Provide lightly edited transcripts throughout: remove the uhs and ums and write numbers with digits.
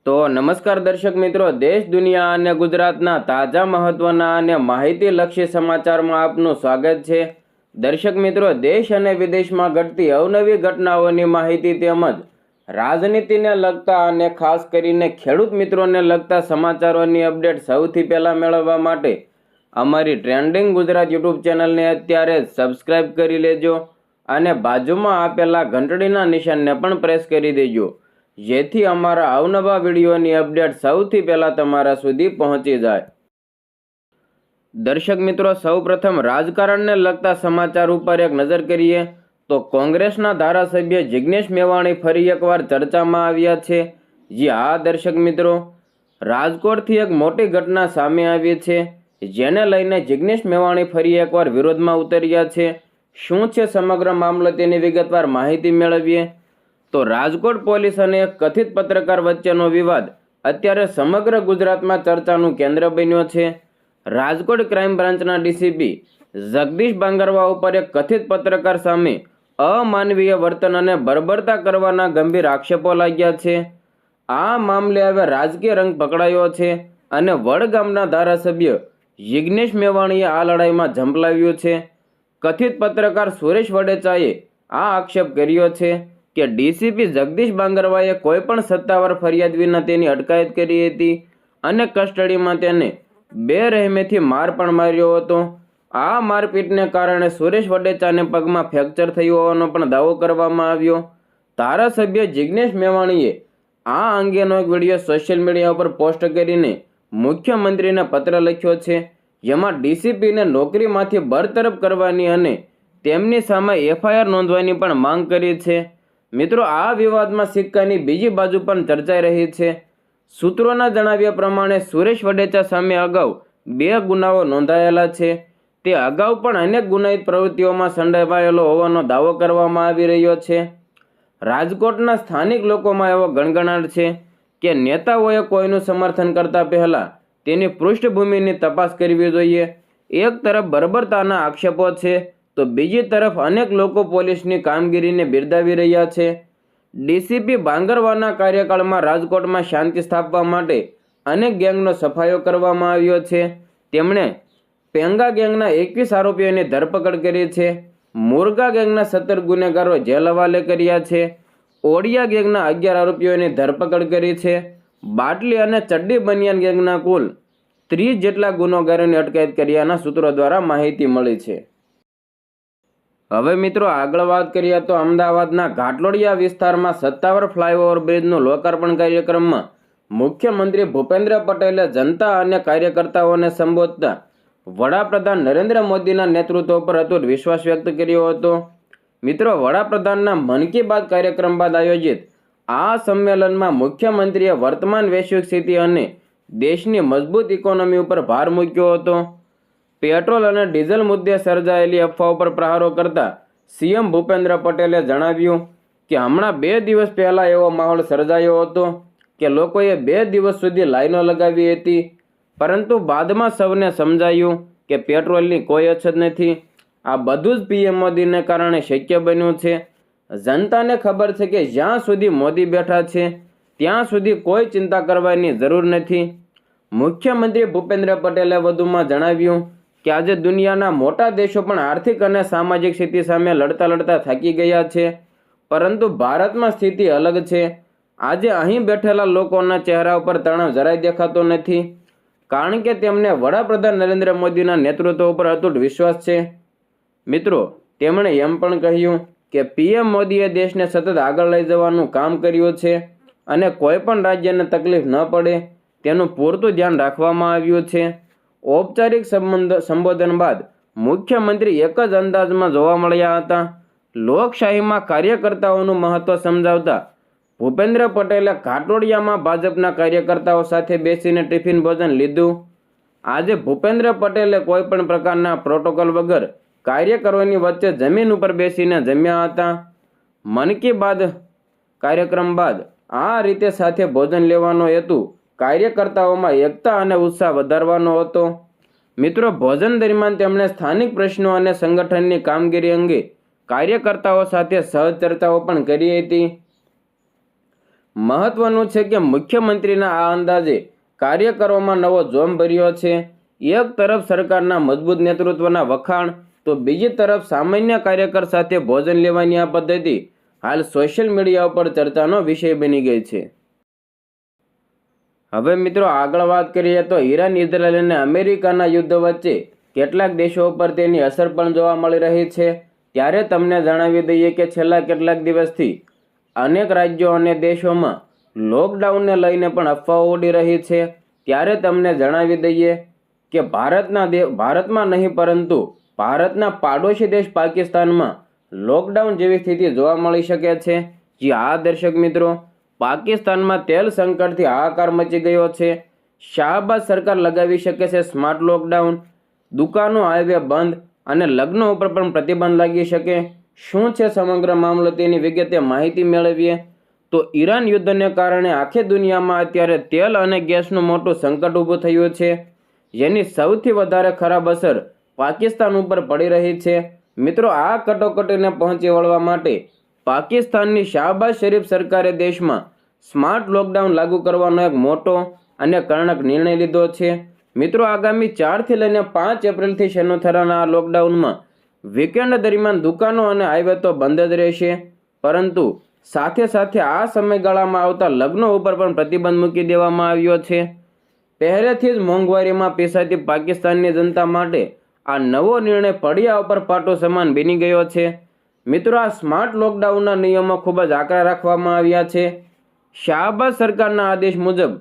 તો નમસ્કાર દર્શક મિત્રો, દેશ દુનિયા અને ગુજરાતના તાજા મહત્વના અને માહિતીલક્ષી સમાચારમાં આપનું સ્વાગત છે। દર્શક મિત્રો, દેશ અને વિદેશમાં ઘટતી અવનવી ઘટનાઓની માહિતી તેમજ રાજનીતિને લગતા અને ખાસ કરીને ખેડૂત મિત્રોને લગતા સમાચારોની અપડેટ સૌથી પહેલાં મેળવવા માટે અમારી ટ્રેન્ડિંગ ગુજરાત યુટ્યુબ ચેનલને અત્યારે સબસ્ક્રાઇબ કરી લેજો અને બાજુમાં આપેલા ઘંટડીના નિશાનને પણ પ્રેસ કરી દેજો, જેથી અમારા અવનવા વિડીયોની અપડેટ સૌથી પહેલાં તમારા સુધી પહોંચી જાય। દર્શક મિત્રો, સૌપ્રથમ રાજકારણને લગતા સમાચાર ઉપર એક નજર કરીએ તો કોંગ્રેસના ધારાસભ્ય જિગ્નેશ મેવાણી ફરી એકવાર ચર્ચામાં આવ્યા છે। જી હા દર્શક મિત્રો, રાજકોટથી એક મોટી ઘટના સામે આવી છે, જેને લઈને જિગ્નેશ મેવાણી ફરી એકવાર વિરોધમાં ઉતર્યા છે। શું છે સમગ્ર મામલો તેની વિગતવાર માહિતી મેળવીએ તો રાજકોટ પોલીસ અને એક કથિત પત્રકાર વચ્ચેનો વિવાદ અત્યારે સમગ્ર ગુજરાતમાં ચર્ચાનું કેન્દ્ર બન્યો છે। રાજકોટ ક્રાઇમ બ્રાન્ચના ડીસીપી જગદીશ બાંગરવા ઉપર એક કથિત પત્રકાર સામે અમાનવીય વર્તન અને બર્બરતા કરવાના ગંભીર આક્ષેપો લાગ્યા છે। આ મામલે હવે રાજકીય રંગ પકડાયો છે અને વડગામના ધારાસભ્ય જિગ્નેશ મેવાણીએ આ લડાઈમાં ઝંપલાવ્યું છે। કથિત પત્રકાર સુરેશ વડેચાએ આ આક્ષેપ કર્યો છે કે ડીસીપી જગદીશ બાંગરવાએ કોઈપણ સત્તાવાર ફરિયાદ વિના તેની અટકાયત કરી હતી અને કસ્ટડીમાં તેને બેરહેમીથી માર પણ માર્યો હતો। આ મારપીટને કારણે સુરેશ વડેચાને પગમાં ફ્રેક્ચર થયું હોવાનો પણ દાવો કરવામાં આવ્યો। ધારાસભ્ય જિગ્નેશ મેવાણીએ આ અંગેનો એક વિડીયો સોશિયલ મીડિયા ઉપર પોસ્ટ કરીને મુખ્યમંત્રીને પત્ર લખ્યો છે, જેમાં ડીસીપીને નોકરીમાંથી બરતરફ કરવાની અને તેમની સામે એફઆઈઆર નોંધવાની પણ માંગ કરી છે। મિત્રો, આ વિવાદમાં સિક્કાની બીજી બાજુ પણ ચર્ચાઈ રહી છે। સૂત્રોના જણાવ્યા પ્રમાણે સુરેશ વડેચા સામે અગાઉ 2 ગુનાઓ નોંધાયેલા છે। તે અગાઉ પણ અનેક ગુનાહિત પ્રવૃત્તિઓમાં સંડોવાયેલો હોવાનો દાવો કરવામાં આવી રહ્યો છે। રાજકોટના સ્થાનિક લોકોમાં એવો ગણગણાટ છે કે નેતાઓએ કોઈનું સમર્થન કરતા પહેલા તેની પૃષ્ઠભૂમિની તપાસ કરવી જોઈએ। એક તરફ બર્બરતાના આક્ષેપો છે તો બીજી તરફ અનેક લોકો પોલીસની કામગીરીને બિરદાવી રહ્યા છે। ડીસીપી બાંગરવાના કાર્યકાળમાં રાજકોટમાં શાંતિ સ્થાપવા માટે અનેક ગેંગનો સફાયો કરવામાં આવ્યો છે। તેમણે પેંગા ગેંગના 21 આરોપીઓની ધરપકડ કરી છે। મુરગા ગેંગના 17 ગુનેગારો જેલ હવાલે કર્યા છે। ઓડિયા ગેંગના 11 આરોપીઓની ધરપકડ કરી છે। બાટલી અને ચડ્ડી બનિયાન ગેંગના કુલ 30 જેટલા ગુનેગારોની અટકાયત કર્યાના સૂત્રો દ્વારા માહિતી મળી છે। હવે મિત્રો, આગળ વાત કરીએ તો અમદાવાદના ઘાટલોડિયા વિસ્તારમાં સત્તાવાર ફ્લાયઓવર બ્રિજનું લોકાર્પણ કાર્યક્રમમાં મુખ્યમંત્રી ભૂપેન્દ્ર પટેલે જનતા અને કાર્યકર્તાઓને સંબોધતા વડાપ્રધાન નરેન્દ્ર મોદીના નેતૃત્વ પર અતૂટ વિશ્વાસ વ્યક્ત કર્યો હતો। મિત્રો, વડાપ્રધાનના મન કી બાત કાર્યક્રમ બાદ આયોજિત આ સંમેલનમાં મુખ્યમંત્રીએ વર્તમાન વૈશ્વિક સ્થિતિ અને દેશની મજબૂત ઇકોનોમી ઉપર ભાર મૂક્યો હતો। પેટ્રોલ અને ડીઝલ મુદ્દે સર્જાયેલી અફવાઓ પર પ્રહારો કરતા સીએમ ભૂપેન્દ્ર પટેલે જણાવ્યું કે હમણાં 2 દિવસ પહેલા એવો માહોલ સર્જાયો હતો કે લોકોએ 2 દિવસ સુધી લાઈનો લગાવી હતી, પરંતુ બાદમાં સૌને સમજાયું કે પેટ્રોલની કોઈ અછત નથી। આ બધું જ પીએમ મોદીને કારણે શક્ય બન્યું છે। જનતાને ખબર છે કે જ્યાં સુધી મોદી બેઠા છે ત્યાં સુધી કોઈ ચિંતા કરવાની જરૂર નથી। મુખ્યમંત્રી ભૂપેન્દ્ર પટેલે વધુમાં જણાવ્યું કે આજે દુનિયાના મોટા દેશો પણ આર્થિક અને સામાજિક સ્થિતિ સામે લડતા થાકી ગયા છે, પરંતુ ભારતમાં સ્થિતિ અલગ છે। આજે અહીં બેઠેલા લોકોના ચહેરા ઉપર તણાવ જરાય દેખાતો નથી, કારણ કે તેમને વડાપ્રધાન નરેન્દ્ર મોદીના નેતૃત્વ ઉપર અતૂટ વિશ્વાસ છે। મિત્રો, તેમણે એમ પણ કહ્યું કે પીએમ મોદીએ દેશને સતત આગળ લઈ જવાનું કામ કર્યું છે અને કોઈ પણ રાજ્યને તકલીફ ન પડે તેનું પૂરતું ધ્યાન રાખવામાં આવ્યું છે। ઔપચારિક સંબોધન બાદ મુખ્યમંત્રી એક જ અંદાજમાં જોવા મળ્યા હતા। લોકશાહીમાં કાર્યકર્તાઓનું મહત્વ સમજાવતા ભૂપેન્દ્ર પટેલે ઘાટલોડિયામાં ભાજપના કાર્યકર્તાઓ સાથે બેસીને ટિફિન ભોજન લીધું। આજે ભૂપેન્દ્ર પટેલે કોઈ પણ પ્રકારના પ્રોટોકોલ વગર કાર્યકરોની વચ્ચે જમીન ઉપર બેસીને જમ્યા હતા। મન કી બાત કાર્યક્રમ બાદ આ રીતે સાથે ભોજન લેવાનો હેતુ કાર્યકર્તાઓમાં એકતા અને ઉત્સાહ વધારવાનો હતો। મિત્રો, ભોજન દરમિયાન તેમણે સ્થાનિક પ્રશ્નો અને સંગઠનની કામગીરી અંગે કાર્યકર્તાઓ સાથે સહજ ચર્ચાઓ પણ કરી હતી। મહત્વનું છે કે મુખ્યમંત્રીના આ અંદાજે કાર્યકરોમાં નવો જોમ ભર્યો છે. એક તરફ સરકારના મજબૂત નેતૃત્વના વખાણ તો બીજી તરફ સામાન્ય કાર્યકર સાથે ભોજન લેવાની આ પદ્ધતિ હાલ સોશિયલ મીડિયા ઉપર ચર્ચાનો વિષય બની ગઈ છે. હવે મિત્રો આગળ વાત કરીએ તો ઈરાન, ઇઝરાયલ અને અમેરિકાના યુદ્ધ વચ્ચે કેટલાક દેશો ઉપર તેની અસર પણ જોવા મળી રહી છે. ત્યારે તમને જણાવી દઈએ કે છેલ્લા કેટલાક દિવસથી અનેક રાજ્યો અને દેશોમાં લોકડાઉનને લઈને પણ અફવાઓ ઉડી રહી છે. ત્યારે તમને જણાવી દઈએ કે ભારતમાં નહીં પરંતુ ભારતના પાડોશી દેશ પાકિસ્તાનમાં લોકડાઉન જેવી સ્થિતિ જોવા મળી શકે છે. જી હા દર્શક મિત્રો, પાકિસ્તાનમાં તેલ સંકટથી હાહાકાર મચી ગયો છે. શાહબાઝ સરકાર લગાવી શકે છે સ્માર્ટ લોકડાઉન. દુકાનો, હાઈવે બંધ અને લગ્ન ઉપર પણ પ્રતિબંધ લાગી શકે. શું છે સમગ્ર મામલો તેની વિગતે માહિતી મેળવીએ તો ઈરાન યુદ્ધને કારણે આખી દુનિયામાં અત્યારે તેલ અને ગેસનું મોટું સંકટ ઊભું થયું છે, જેની સૌથી વધારે ખરાબ અસર પાકિસ્તાન ઉપર પડી રહી છે. મિત્રો, આ કટોકટીને પહોંચી વળવા માટે પાકિસ્તાનની શાહબાઝ શરીફ સરકારે દેશમાં સ્માર્ટ લોકડાઉન લાગુ કરવાનો એક મોટો અને કર્ણક નિર્ણય લીધો છે. મિત્રો, આગામી 4 થી લઈને 5 એપ્રિલથી શરૂ થનારા આ લોકડાઉનમાં વીકેન્ડ દરમિયાન દુકાનો અને હાઈવે તો બંધ જ રહેશે, પરંતુ સાથે સાથે આ સમયગાળામાં આવતા લગ્નો ઉપર પણ પ્રતિબંધ મૂકી દેવામાં આવ્યો છે. પહેલેથી જ મોંઘવારીમાં પીસાતી પાકિસ્તાનની જનતા માટે આ નવો નિર્ણય પડિયા ઉપર પાટો સમાન બની ગયો છે. મિત્રો, આ સ્માર્ટ લોકડાઉનના નિયમો ખૂબ જ આકરા રાખવામાં આવ્યા છે. શાહબાઝ સરકારના આદેશ મુજબ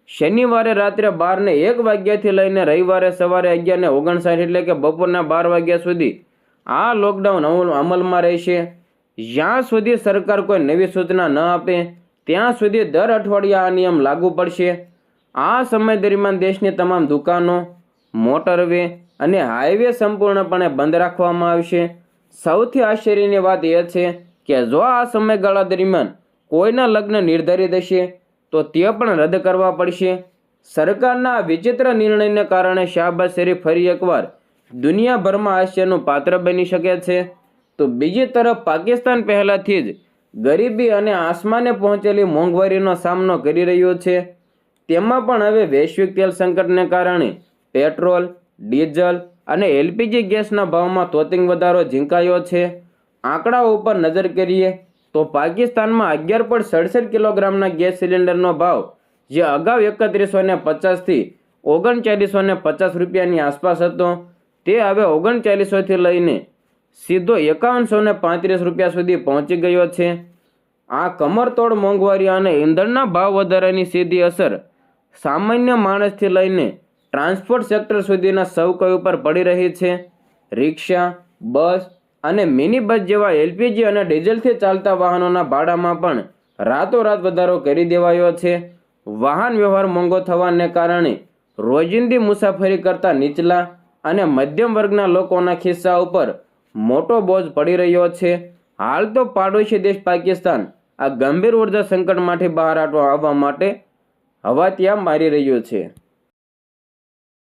શનિવારે રાત્રે 12 ને 1 વાગ્યાથી લઈને રવિવારે સવારે 11:59 એટલે કે બપોરના 12 વાગ્યા સુધી આ લોકડાઉન અમલમાં રહેશે. જ્યાં સુધી સરકાર કોઈ નવી સૂચના ન આપે ત્યાં સુધી દર અઠવાડિયે આ નિયમ લાગુ પડશે. આ સમય દરમિયાન દેશની તમામ દુકાનો, મોટરવે અને હાઈવે સંપૂર્ણપણે બંધ રાખવામાં આવશે. સૌથી આશ્ચર્યની વાત એ છે કે જો આ સમયગાળા દરમિયાન કોઈના લગ્ન નિર્ધારિત હશે તો તે પણ રદ કરવા પડશે. સરકારના આ વિચિત્ર નિર્ણયને કારણે શાહબાઝ શરીફ ફરી એકવાર દુનિયાભરમાં હાસ્યનું પાત્ર બની શકે છે. તો બીજી તરફ પાકિસ્તાન પહેલાથી જ ગરીબી અને આસમાને પહોંચેલી મોંઘવારીનો સામનો કરી રહ્યો છે. તેમાં પણ હવે વૈશ્વિક તેલ સંકટને કારણે પેટ્રોલ, ડીઝલ અને એલપીજી ગેસના ભાવમાં તોતિંગ વધારો ઝીંકાયો છે. આંકડાઓ ઉપર નજર કરીએ તો પાકિસ્તાનમાં 11.67 કિલોગ્રામના ગેસ સિલિન્ડરનો ભાવ જે અગાઉ 3150 થી 3950 રૂપિયાની આસપાસ હતો, તે હવે 3900 થી લઈને સીધો 5135 રૂપિયા સુધી પહોંચી ગયો છે. આ કમરતોડ મોંઘવારી અને ઈંધણના ભાવ વધારાની સીધી અસર સામાન્ય માણસથી લઈને ટ્રાન્સપોર્ટ સેક્ટર સુધીના સૌ કોઈ ઉપર પડી રહી છે. રિક્ષા, બસ અને મિની બસ જેવા એલપીજી અને ડીઝલથી ચાલતા વાહનોના ભાડામાં પણ રાતોરાત વધારો કરી દેવાયો છે. વાહન વ્યવહાર મોંઘો થવાને કારણે રોજિંદી મુસાફરી કરતા નીચલા અને મધ્યમ વર્ગના લોકોના ખિસ્સા ઉપર મોટો બોજ પડી રહ્યો છે. હાલ તો પાડોશી દેશ પાકિસ્તાન આ ગંભીર ઉર્જા સંકટમાંથી બહાર આવવા માટે હવા ત્યાં મારી રહ્યું છે.